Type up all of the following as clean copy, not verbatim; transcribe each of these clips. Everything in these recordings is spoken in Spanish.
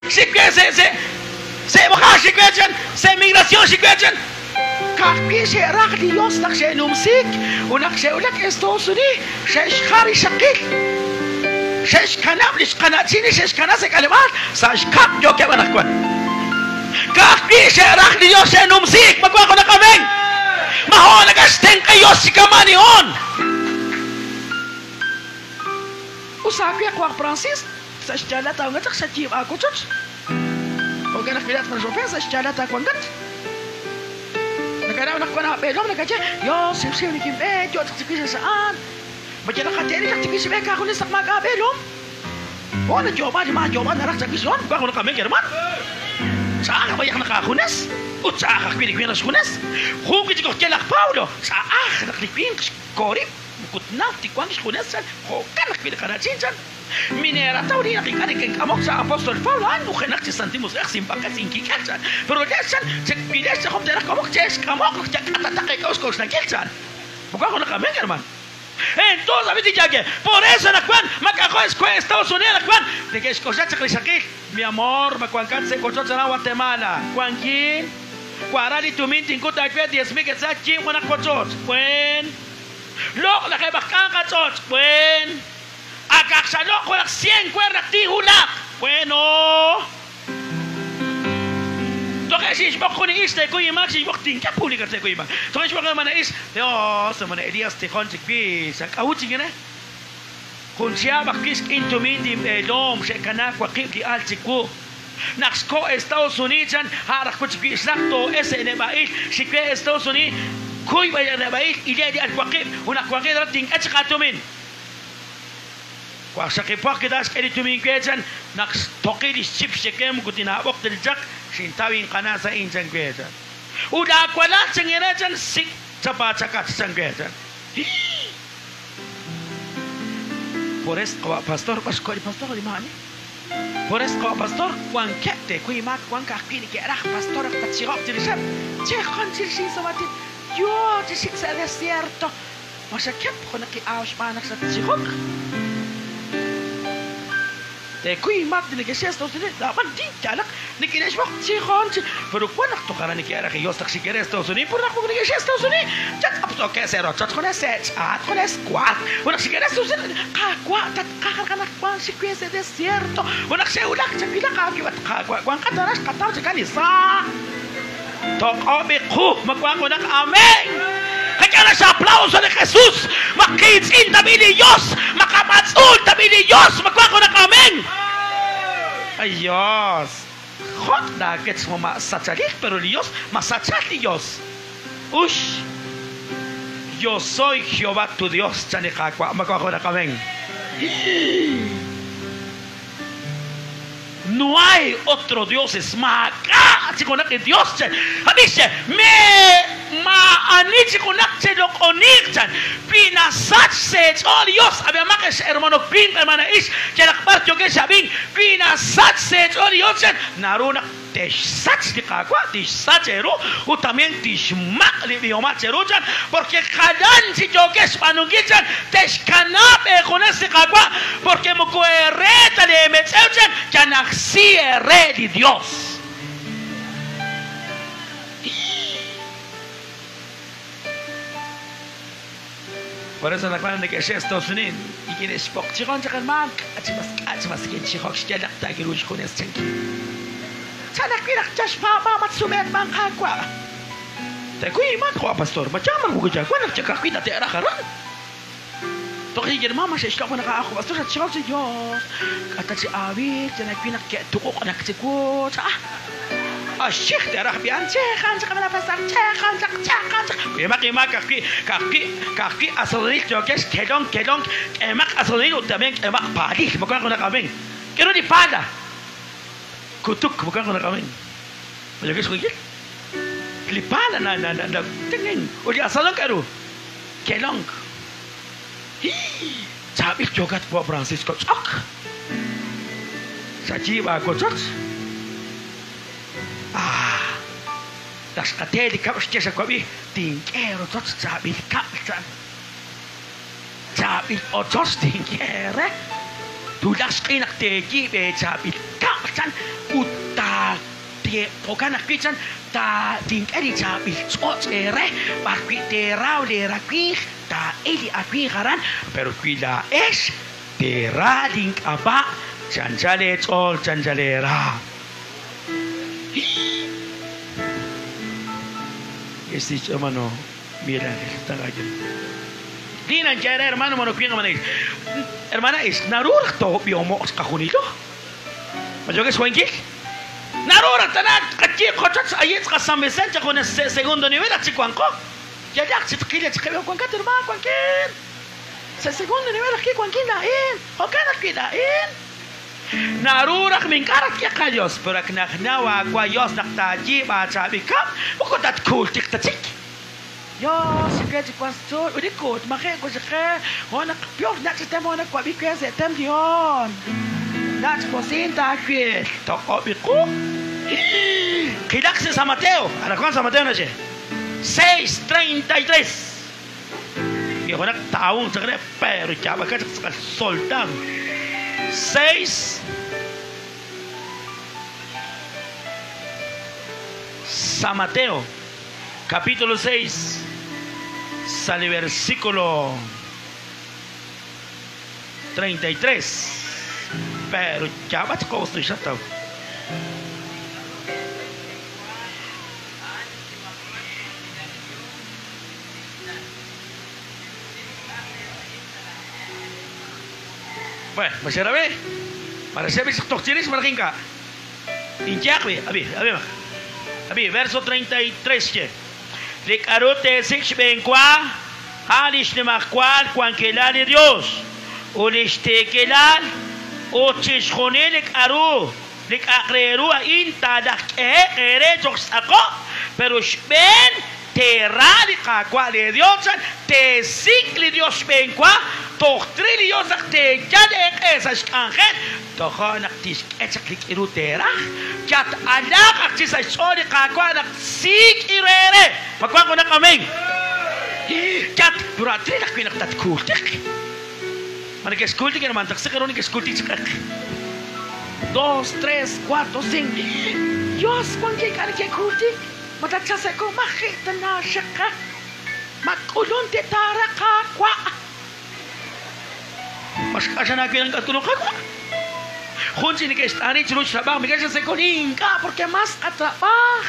Se mukha shikwechen, se migración shikwechen. Kakpi se rak Dios nak se numsik, unak se ulak Estados Unidos, se shkhari shakil. Se shkanam lish kanatini se shkanasek aleman, sa shkap yo ke banakwan. Kakpi se rak Dios se numsik, magwa ko na kameng. Mahon nagasteng kayo si kamanihon. Usapi ako ang Francis, sa siyala tao nga sa chim ako church. O ganang pilat ng sopa sa siyala tao kwangat. Nagkanaw na ko na pelong nagkatya. Yo, sim-sim ni Kimbe, yo, taktikisa saan. Ba't yan nakatya ni taktikisa may kakulis ng mga pelong? O, na-joba, di mga joba na raksakison. Kung ako na kami, german. Saan ka ba yung nakakunas? O, saan ka kwinig-kwinas kunas? Hugit ko kaya Paulo. Saan ka naklikpin, korip. Bukod na, tikwang iskunesan, hokan nakpinakanasinsan. Minera tao rin nakikanig kang kamok sa Apostol Paulo, ano kanak si Santimus Exim pagkasing kikatsan. Pero desan, sa pides sa kumtera kamok, ches kamok, nakatatakay kauskos ng kilsan. Buka ko na kami, herman. Entonces, sabi ti Jage, por eso nakwan, magkakoes ko Estados Unidos nakwan. De que escosat sa krisakik, mi amor, magkwangkat sa kosot sa Guatemala. Kwangkin, kwarali tuminting ko tagpet, 10,000 sa chim ko nakosot. Kwen, lok na kay bakang katsot. Kwen, agaksalok ko nak 100 kwernak tihulak. Bueno. To kasi isbok ko ni Iste ko imak si isbok tingka puli kasi ko imak. To isbok naman na is. Yo, sa mga Elias te kontik pi sa kauting na. Kung siya bakis into mindim edom sa kanak wakip di altiko. Naksko Estados Unidos harak ko si sakto SNBA si kwe Estados Unidos kuy ba na ba ile di alwakip una kwakit rating at saka tumin. Kwa sa kipak kidas kedi tumin kwejan naks toki di chip sekem ko tinabok tiljak sintawin kana sa injan kwejan. Uda kwala sengerejan sik cepat cakat sangkwejan. Forest kawa pastor pas ko di pastor di mana? Forest kawa pastor kwan kete kuy mak kwan kakini ke arah pastor at sirok tirisap. Cekon sirsi sawatit. Yo, sisik sa desierto. Masakit ko nakiawas panak sa sirok. Te kuy mak dinigesias to sini dapat di jalak nikineswak sihon pero kuanak to karena nikiara ke yostak si keres to sini pura ko nigesias to sini chat up to ke sero chat ko na set at ko na squat unak si keres to sini kakwa tat kakar kanak kwan si kuy sa desierto unak se ulak chapila ka kiwat kakwa kwan kataras kataw sa kanisa tok obe ku magwa ko nak amen. Kaya sa aplauso ni Jesus, makitsin tabi ni Diyos, makamatsun tabi ni Diyos, magwako na kaming. Ayos. Hot nuggets mo masachalik, pero Diyos, masachal ni Diyos. Ush. Yo soy Jehová tu Dios, chanikakwa, magwako na kaming. No hay otro Dios es más acá, chikonak ni Dios. Dice, me maanich konak se dok onikchan pinasach se oh Dios, había más hermano pin hermana is que la parte que sabin pinasach se oh Dios naruna tesach di kakwa tisachero o también tishmak li biomachero porque kadan si yo que es panungichan teshkanape con ese kakwa porque mo coereta de mechechan que nací re di Dios. Por eso la cual de que sea Estados Unidos y que es poco chiron chiron man achimas que chirok shkelak tagirush con este sana kirak chash papa matsumet man kakwa te kui man kwa pastor machaman mo gja kwa nak kakita te ara karan to kigir mama she shka ko naka ako pastor sa chirok si Dios ata si awit na pinak ke tuko kanak si ko الشيخ ده راح بيان شيخان شيخان بسام شيخان شيخان كيما كاكي أصلي جوكس كدون كماك أصلي وتمين كماك بادي بكون كنا كمين كنو دي بادا كتوك بكون كنا كمين بجوكس كويك لي بادا نا تنين ودي أصلون كرو كدون sabik jogat po Francisco sok sa jiwa ko sok das kateli kap stesa kwabi tingkero tot sabi kap sabi o tot tingkere tu das kinak teji be sabi kap chan uta te pokana kichan ta ding eri cha bil chot ere barqui te raule raqui ta eli aqui garan pero cuida es te ra ding apa chanchale chol chanchalera este hermano mira está aquí dinan ya hermano mano pienga manéis hermana es narur to biomo cajunito yo que suenki narur tanak aquí cochas ahí es casamesen ya con ese segundo nivel a chicuanco ya se quiere chiqueo con cater ma cualquier ese segundo nivel aquí cualquiera o cada queda narur min cara que callos pero que nawa guayos naktaji ba chabikap buko dat cool tik tik yo sikret kwasto udikot make ko sikre ona pior na sistem ona kwa bikwe setem dion dat posinta que to obiku kidax San Mateo a la Juan San Mateo noche 6:33 y ahora taun sikre pero ya va que soltan 6 San Mateo capítulo 6 sale versículo 33 pero ya va a construir ya está bueno masih ada be para ser bisa toxiris para kinka injak be abi verso 33 que le carote sich ben qua halish ne maqual quanquelar de Dios o le estequelar o chishone le caro le acreru in tadak ere joxaco pero ben terra de qua de Dios te sigli Dios ben qua tochtri Dios te ya de esas ángel tohanak tis etchaklik irutera kat anak aktis ay sori kakwa nak sig irere magwa ko nak aming kat duratri nak pinak tat kultik manik kultik naman taksi karon ni kultik sak 2 3 4 5 Dios kung kay kan kultik matatsa sa ko makita na siya ka makulon te tara kakwa mas kasya na pinang katulong kakwa Junsi ni que están hechos los trabajos, me quedan con inca porque más a trabajar.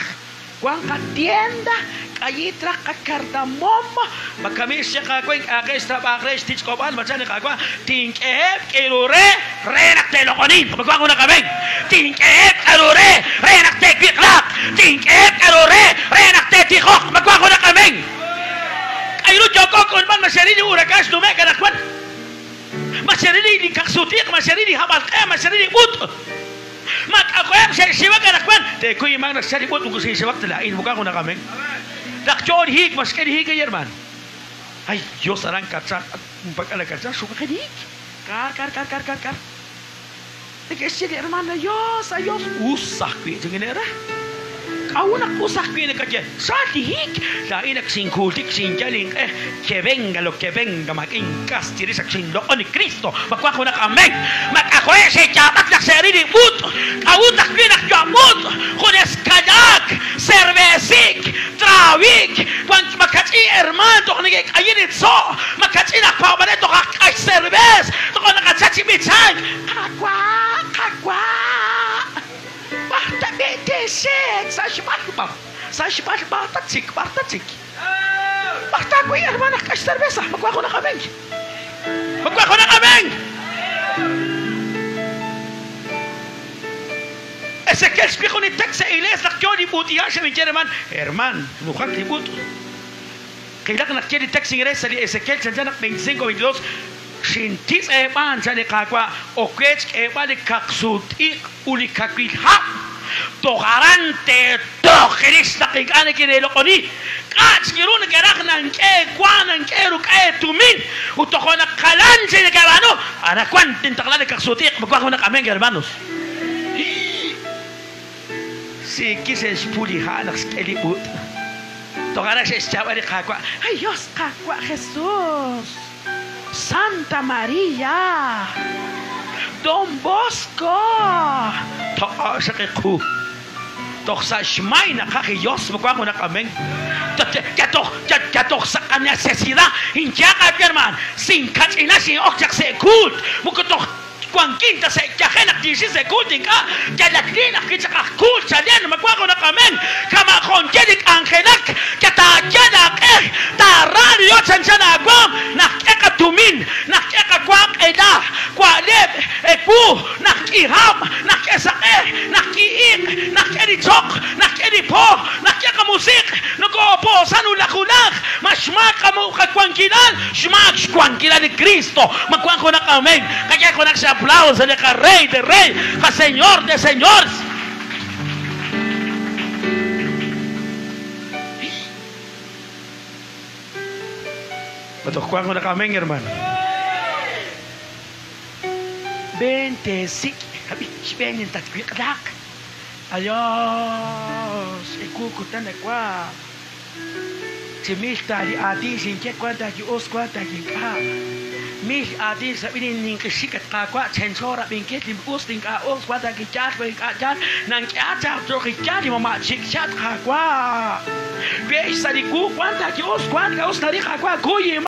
Cuan tienda, callitra, cardamoma, macamisha, caquen, aquesta, bagres, tichcoban, machane, caqua, tinque, querure, renacte loconin, como cuando una caben, tinque, querure, renacte quiclac, tinque, querure, renacte tijo, como cuando una caben. Ay, no choco con man, maserini, huracán, no me queda cuenta. Masyari di kaksutik, masyari di habal kaya, masyari di but. Mak ako yan, siwag ka nakwan. Te ko yung mga nagsari but, kung siwag talain, mukha ko na kami. Dakchon hig, mas kanihig kayo man. Ay, Diyos arang katsa, at pag-alakatsa, suka kanihig. Kar. Nag-esya di hermano, Diyos, ayos, usak ko yung ginera. Kaunak usak ko yung nagkadya. Sa tihig, dahil nagsingkultik, sinjaling, que venga lo que venga, mag-ingkas, tirisak sinloon ni Kristo, magkwa ko na kameng, mag-akwe, si Chatak, nagsari ni Mut, kautak ko yung nakjamut, kunes kadak, servesik, trawik, kung magkatsi, hermano, kung nagkayinit so, magkatsi, nakpabanet, kay serves, kung nakatsaksi, bitsan, kakwa, Basta betesek, sa shibat batatsik. Basta ko yung hermana ka cerveza, magwa ko na kameng. Ezequiel spiego ni tek sa iles nakyo ni butiya siya min herman, nukhak ni but. Kailangan nakyo ni tek sa iles sa Ezequiel sa janak 25-22 Shintis eban sa kakwa okech eban kaksuti uli kakwilha togarante tokeris nakikane kinelokoni kats kirun kerak nang ke kwanan keru kae tumin utokona kalan sa karano ana kwan tintaklan kaksuti magwa ko na kameng hermanos si kises puliha nak skelibut togara sa chawari kakwa ay Dios kakwa Jesus Santa María, Don Bosco, to sa ku tok sa shmai na kakiyos mo ko na kameng katok sa necesidad hinja ka perman singkat ina sin okjak se kut mo ko tok kwang kinta sa kahenak di si se kuting ka kalaklina kitsa ka kut sa den magwako na kameng kama konjedik angkenak kata jadak ta radio chansana gwam nak ekatumin nak ekakwak eda kwaleb epu nak iham nak esake nak iik nak edichok nak edipo nak ekamusik nako po sanu lakunak masmak kamu kakwangkinan smak kwangkinan ni Cristo magkwangko na kameng kaya ko nak sa aplauso de ka rey de rey ka señor de señores. Betul kuang na kameng hermano. 25 habis Spain tak kuidak. Ayos, ikukutan na kwa. Simista di ati sinche kwanta ki os kwanta ki ka. Mis ati sabi ning kesikat ka kwa sensora bingkit lim us ting ka os kwanta ki chat ko ka chat nang chat tro ki chat di mama chik chat ka kwa. Be sa di ku kwanta ki os kwanta os na di ka kwa ku